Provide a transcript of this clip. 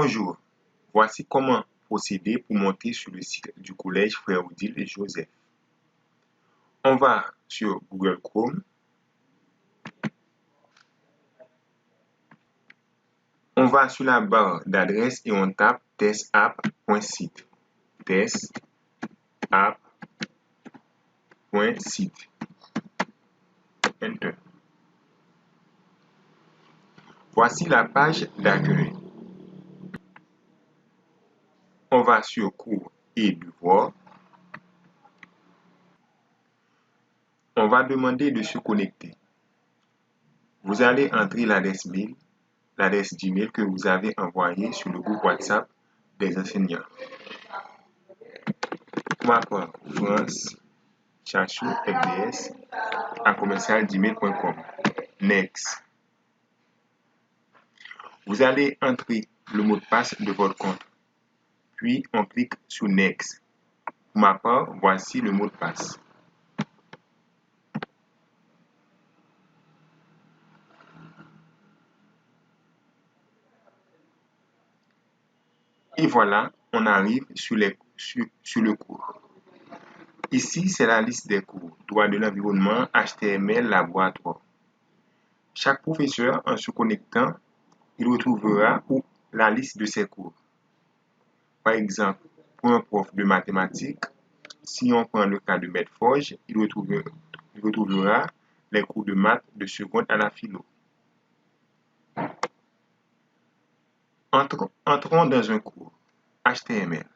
Bonjour, voici comment procéder pour monter sur le site du collège Frère Odile et Joseph. On va sur Google Chrome. On va sur la barre d'adresse et on tape testapp.site. Testapp.site. Enter. Voici la page d'accueil. On va sur cours et devoirs. On va demander de se connecter. Vous allez entrer l'adresse mail, l'adresse Gmail que vous avez envoyée sur le groupe WhatsApp des enseignants. Pour ma part, France Chachou FDS @gmail.com. Next. Vous allez entrer le mot de passe de votre compte. Puis on clique sur Next. Pour ma part, voici le mot de passe. Et voilà, on arrive sur le cours. Ici, c'est la liste des cours. Droit de l'environnement, HTML, laboratoire. Chaque professeur, en se connectant, il retrouvera la liste de ses cours. Par exemple, pour un prof de mathématiques, si on prend le cas de Maître Forge, il retrouvera les cours de maths de seconde à la philo. Entrons dans un cours HTML.